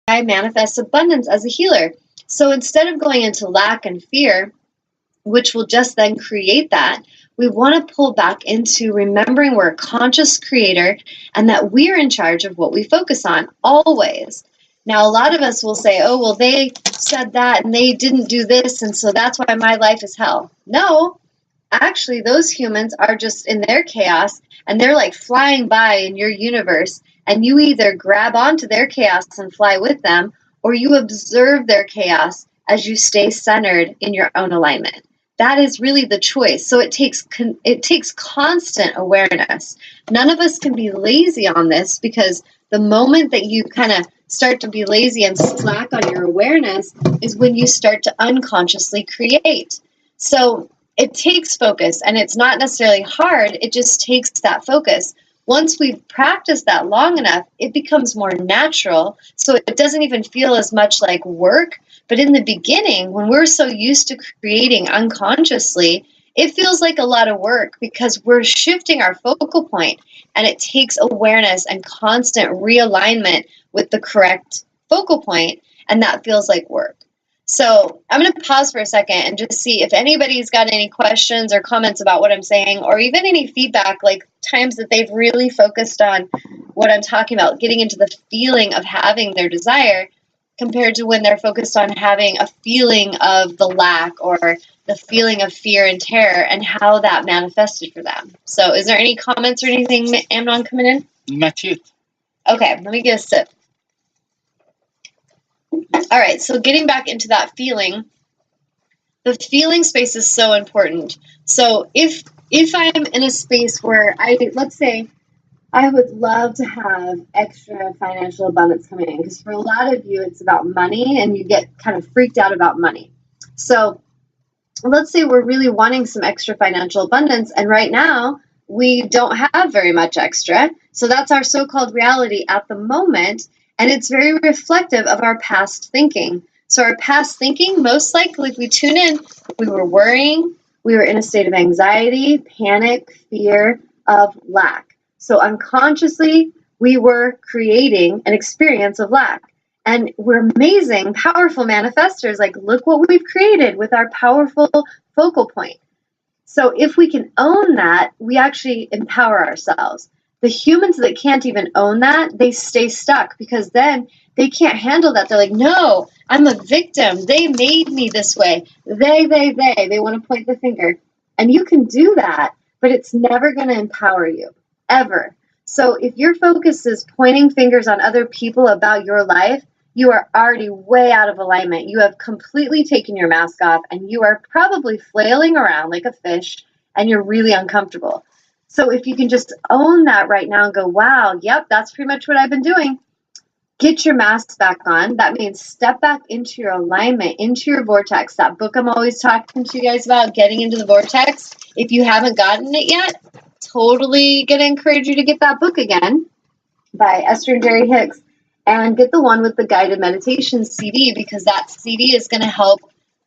manifest abundance as a healer. So instead of going into lack and fear, which will just then create that, we want to pull back into remembering we're a conscious creator and that we're in charge of what we focus on always. Now, a lot of us will say, oh, well, they said that and they didn't do this, and so that's why my life is hell. No, actually, those humans are just in their chaos, and they're like flying by in your universe, and you either grab onto their chaos and fly with them, or you observe their chaos as you stay centered in your own alignment. That is really the choice. So it takes constant awareness. None of us can be lazy on this, because the moment that you kind of start to be lazy and slack on your awareness is when you start to unconsciously create. So it takes focus, and it's not necessarily hard. It just takes that focus. Once we've practiced that long enough, it becomes more natural. So it doesn't even feel as much like work. But in the beginning, when we're so used to creating unconsciously, it feels like a lot of work, because we're shifting our focal point, and it takes awareness and constant realignment with the correct focal point, and that feels like work. So I'm going to pause for a second and just see if anybody's got any questions or comments about what I'm saying, or even any feedback, like times that they've really focused on what I'm talking about, getting into the feeling of having their desire, compared to when they're focused on having a feeling of the lack or the feeling of fear and terror, and how that manifested for them. So is there any comments or anything, Amnon, coming in? Not yet. Okay, let me get a sip. All right, so getting back into that feeling, the feeling space is so important. So if I'm in a space where let's say I would love to have extra financial abundance coming in, because for a lot of you, it's about money, and you get kind of freaked out about money. So let's say we're really wanting some extra financial abundance, and right now we don't have very much extra. So that's our so-called reality at the moment, and it's very reflective of our past thinking. So our past thinking, most likely, if we tune in, we were worrying, we were in a state of anxiety, panic, fear of lack. So unconsciously, we were creating an experience of lack. And we're amazing, powerful manifestors. Like, look what we've created with our powerful focal point. So if we can own that, we actually empower ourselves. The humans that can't even own that, they stay stuck, because then they can't handle that. They're like, no, I'm a victim. They made me this way. They want to point the finger. And you can do that, but it's never going to empower you, ever. So if your focus is pointing fingers on other people about your life, you are already way out of alignment. You have completely taken your mask off, and you are probably flailing around like a fish, and you're really uncomfortable. So if you can just own that right now and go, wow, yep, that's pretty much what I've been doing. Get your mask back on. That means step back into your alignment, into your vortex. That book I'm always talking to you guys about, Getting into the Vortex. If you haven't gotten it yet, totally going to encourage you to get that book again by Esther and Jerry Hicks, and get the one with the guided meditation CD, because that CD is going to help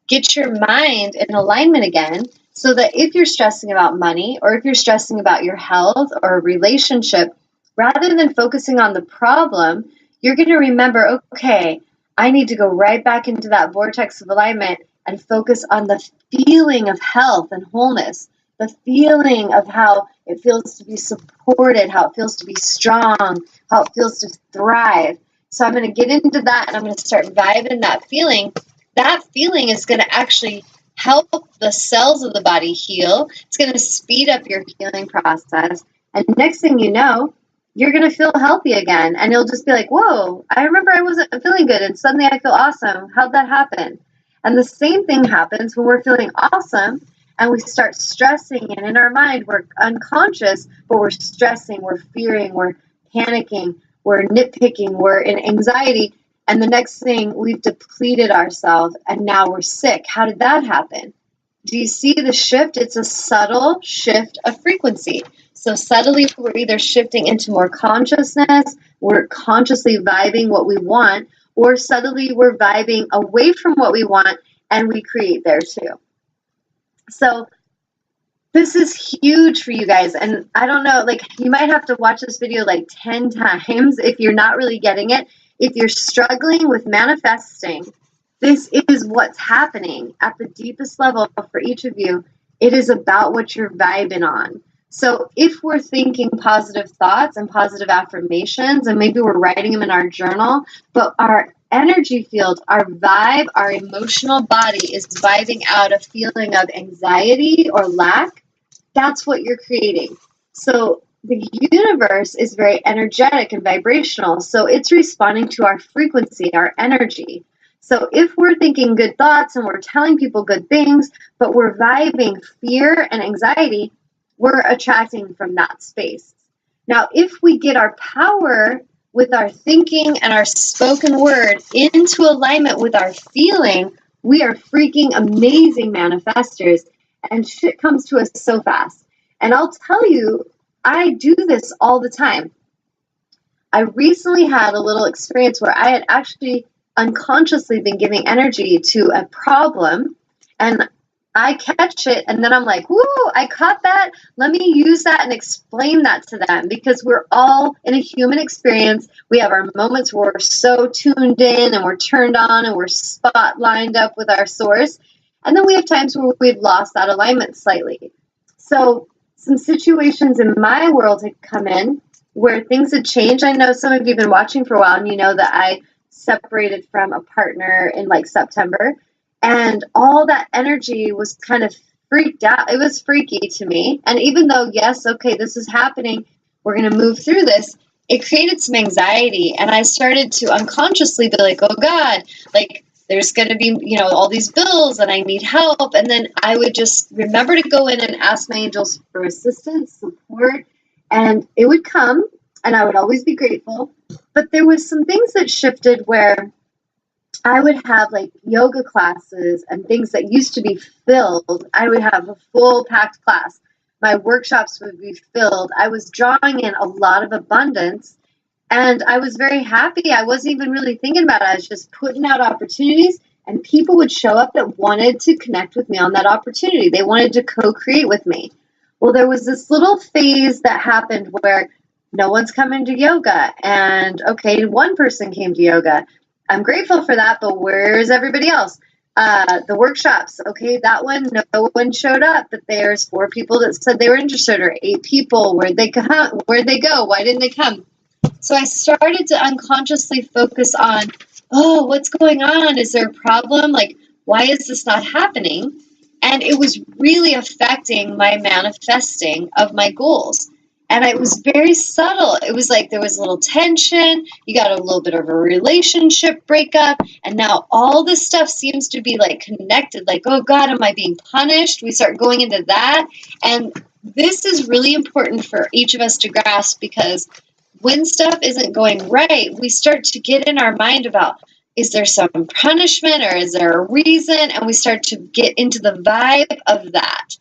get your mind in alignment again, so that if you're stressing about money, or if you're stressing about your health or a relationship, rather than focusing on the problem, you're going to remember, okay, I need to go right back into that vortex of alignment and focus on the feeling of health and wholeness, the feeling of how it feels to be supported, how it feels to be strong, how it feels to thrive. So I'm going to get into that, and I'm going to start vibing that feeling. That feeling is going to actually help the cells of the body heal. It's going to speed up your healing process. And next thing you know, you're going to feel healthy again. And you'll just be like, whoa, I remember I wasn't feeling good, and suddenly I feel awesome. How'd that happen? And the same thing happens when we're feeling awesome and we start stressing. And in our mind, we're unconscious, but we're stressing, we're fearing, we're panicking, we're nitpicking, we're in anxiety. And the next thing, we've depleted ourselves, and now we're sick. How did that happen? Do you see the shift? It's a subtle shift of frequency. So subtly, we're either shifting into more consciousness, we're consciously vibing what we want, or subtly we're vibing away from what we want, and we create there too. So this is huge for you guys. And I don't know, like, you might have to watch this video like 10 times if you're not really getting it. if you're struggling with manifesting, this is what's happening at the deepest level for each of you. It is about what you're vibing on. So if we're thinking positive thoughts and positive affirmations, and maybe we're writing them in our journal, but our energy field, our vibe, our emotional body is vibing out a feeling of anxiety or lack, that's what you're creating. So the universe is very energetic and vibrational. So it's responding to our frequency, our energy. So if we're thinking good thoughts and we're telling people good things, but we're vibing fear and anxiety, we're attracting from that space. Now, if we get our power with our thinking and our spoken word into alignment with our feeling, we are freaking amazing manifestors, and shit comes to us so fast. And I'll tell you, I do this all the time. I recently had a little experience where I had actually unconsciously been giving energy to a problem, and I catch it, and then I'm like, whoo, I caught that. Let me use that and explain that to them, because we're all in a human experience. We have our moments where we're so tuned in and we're turned on and we're spot lined up with our source. And then we have times where we've lost that alignment slightly. So some situations in my world had come in where things had changed. I know some of you have been watching for a while, and you know that I separated from a partner in like September. And all that energy was kind of freaked out. It was freaky to me. And even though, yes, okay, this is happening, we're going to move through this, it created some anxiety. And I started to unconsciously be like, oh God, like there's going to be, all these bills and I need help. And then I would just remember to go in and ask my angels for assistance, support, and it would come, and I would always be grateful. But there was some things that shifted where I would have like yoga classes and things that used to be filled. I would have a full packed class. My workshops would be filled. I was drawing in a lot of abundance, and I was very happy. I wasn't even really thinking about it. I was just putting out opportunities, and people would show up that wanted to connect with me on that opportunity. They wanted to co-create with me. Well, there was this little phase that happened where no one's coming to yoga, and okay, one person came to yoga. I'm grateful for that, but where's everybody else? The workshops, okay, that one, no one showed up, but there's 4 people that said they were interested, or 8 people. Where'd they go? Why didn't they come? So I started to unconsciously focus on, oh, what's going on? Is there a problem? Like, why is this not happening? And it was really affecting my manifesting of my goals. And it was very subtle. It was like there was a little tension. You got a little bit of a relationship breakup. And now all this stuff seems to be like connected. Like, oh God, am I being punished? We start going into that. And this is really important for each of us to grasp, because when stuff isn't going right, we start to get in our mind about, is there some punishment or is there a reason? And we start to get into the vibe of that.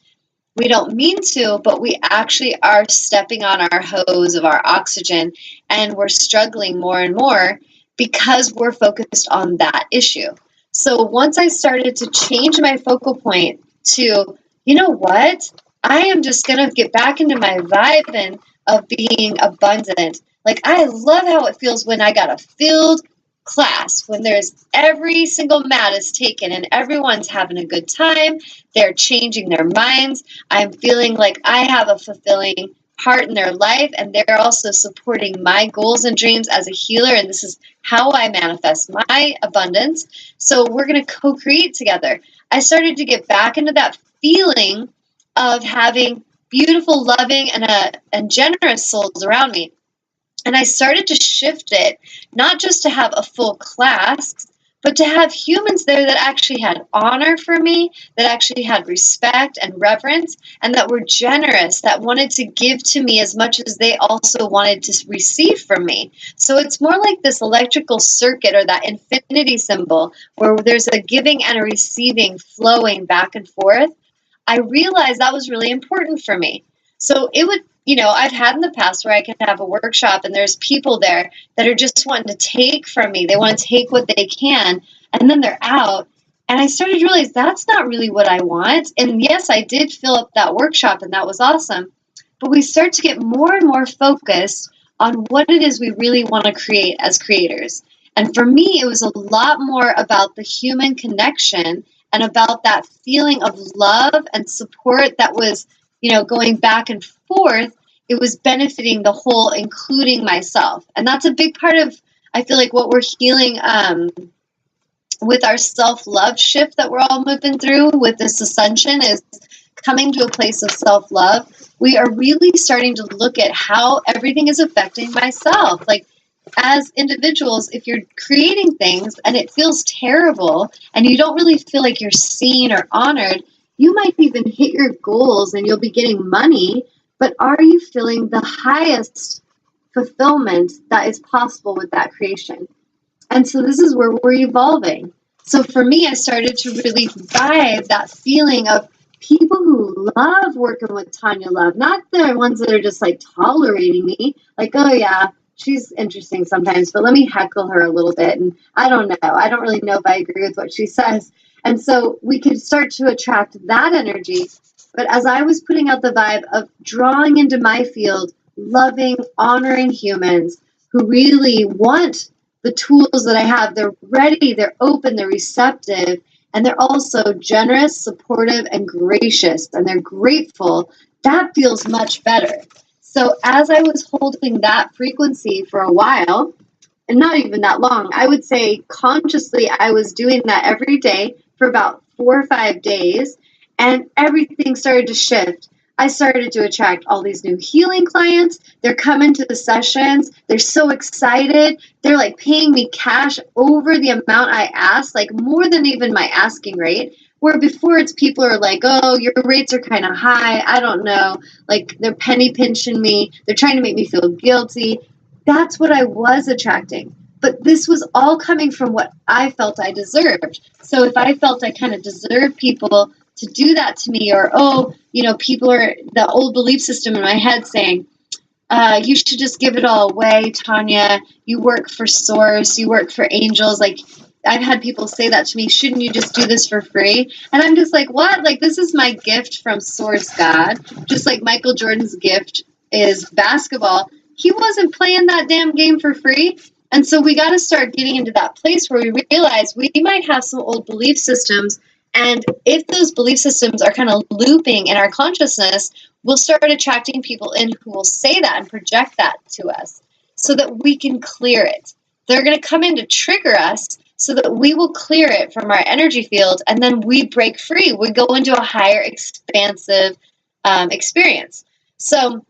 We don't mean to, but we actually are stepping on our hose of our oxygen, and we're struggling more and more because we're focused on that issue. So once I started to change my focal point to, you know what, I am just going to get back into my vibe and of being abundant. Like, I love how it feels when I got a filled class, when there's every single mat is taken and everyone's having a good time. They're changing their minds. I'm feeling like I have a fulfilling part in their life, and they're also supporting my goals and dreams as a healer. And this is how I manifest my abundance. So we're going to co-create together. I started to get back into that feeling of having beautiful, loving, and generous souls around me. And I started to shift it, not just to have a full class, but to have humans there that actually had honor for me, that actually had respect and reverence, and that were generous, that wanted to give to me as much as they also wanted to receive from me. So it's more like this electrical circuit, or that infinity symbol, where there's a giving and a receiving flowing back and forth. I realized that was really important for me. So it would, I've had in the past where I can have a workshop and there's people there that are just wanting to take from me. They want to take what they can, and then they're out. And I started to realize that's not really what I want. And yes, I did fill up that workshop, and that was awesome. But we start to get more and more focused on what it is we really want to create as creators. And for me, it was a lot more about the human connection and about that feeling of love and support that was, going back and forth. It was benefiting the whole, including myself. And that's a big part of, I feel like, what we're healing with our self-love shift that we're all moving through with this ascension, is coming to a place of self-love. We are really starting to look at how everything is affecting myself. Like, as individuals, if you're creating things and it feels terrible and you don't really feel like you're seen or honored, you might even hit your goals and you'll be getting money, but are you feeling the highest fulfillment that is possible with that creation? And so this is where we're evolving. So for me, I started to really vibe that feeling of people who love working with Tanya Love, not the ones that are just like tolerating me, like, oh yeah, she's interesting sometimes, but let me heckle her a little bit. And I don't know. I don't really know if I agree with what she says. And so we could start to attract that energy. But as I was putting out the vibe of drawing into my field, loving, honoring humans who really want the tools that I have, they're ready, they're open, they're receptive, and they're also generous, supportive, and gracious, and they're grateful, that feels much better. So as I was holding that frequency for a while, and not even that long, I would say consciously I was doing that every day for about 4 or 5 days, and everything started to shift. I started to attract all these new healing clients. They're coming to the sessions. They're so excited. They're like paying me cash over the amount I asked, like more than even my asking rate. Where before it's people are like, oh, your rates are kind of high. I don't know. Like they're penny pinching me. They're trying to make me feel guilty. That's what I was attracting. But this was all coming from what I felt I deserved. So if I felt I kind of deserved people to do that to me, or, oh, people are the old belief system in my head saying, you should just give it all away, Tanya. You work for Source. You work for angels. Like, I've had people say that to me. Shouldn't you just do this for free? And I'm just like, what? Like, this is my gift from Source God. Just like Michael Jordan's gift is basketball. He wasn't playing that damn game for free. And so we got to start getting into that place where we realize we might have some old belief systems. And if those belief systems are kind of looping in our consciousness, we'll start attracting people in who will say that and project that to us so that we can clear it. They're going to come in to trigger us so that we will clear it from our energy field, and then we break free. We go into a higher expansive experience. So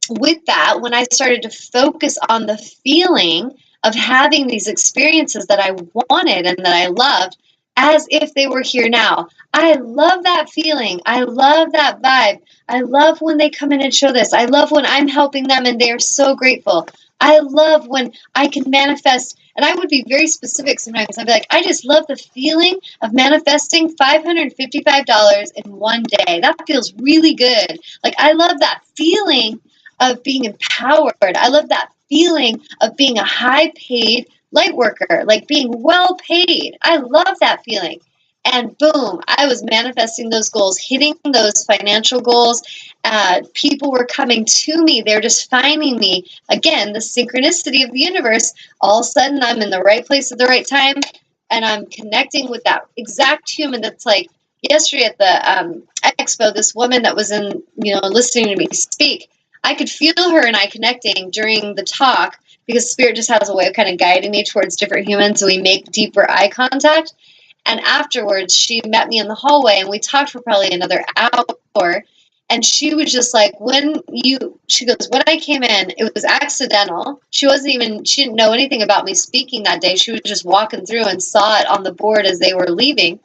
with that, when I started to focus on the feeling of having these experiences that I wanted and that I loved, as if they were here now. I love that feeling. I love that vibe. I love when they come in and show this. I love when I'm helping them and they're so grateful. I love when I can manifest, and I would be very specific sometimes. I'd be like, I just love the feeling of manifesting $555 in one day. That feels really good. Like, I love that feeling of being empowered. I love that feeling of being a high-paid light worker, like being well paid. I love that feeling. And boom, I was manifesting those goals, hitting those financial goals. People were coming to me. They're just finding me. Again, the synchronicity of the universe. All of a sudden, I'm in the right place at the right time, and I'm connecting with that exact human that's like, yesterday at the expo, this woman that was in, listening to me speak, I could feel her and I connecting during the talk, because Spirit just has a way of kind of guiding me towards different humans, so we make deeper eye contact. And afterwards, she met me in the hallway, and we talked for probably another hour. And she was just like, she goes, when I came in, it was accidental. She didn't know anything about me speaking that day. She was just walking through and saw it on the board as they were leaving.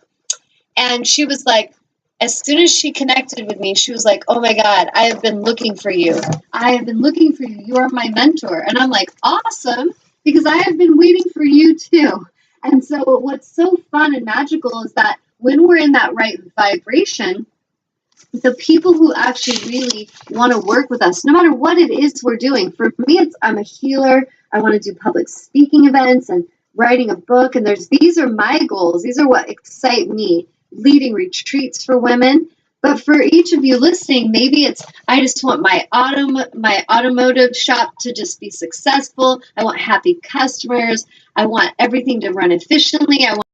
And she was like, as soon as she connected with me, she was like, oh my God, I have been looking for you. I have been looking for you. You are my mentor. And I'm like, awesome, because I have been waiting for you too. And so what's so fun and magical is that when we're in that right vibration, the people who actually really want to work with us, no matter what it is we're doing. For me, I'm a healer. I want to do public speaking events and writing a book. And these are my goals. These are what excite me. Leading retreats for women. But for each of you listening, maybe it's, I just want my automotive shop to just be successful. I want happy customers. I want everything to run efficiently. I want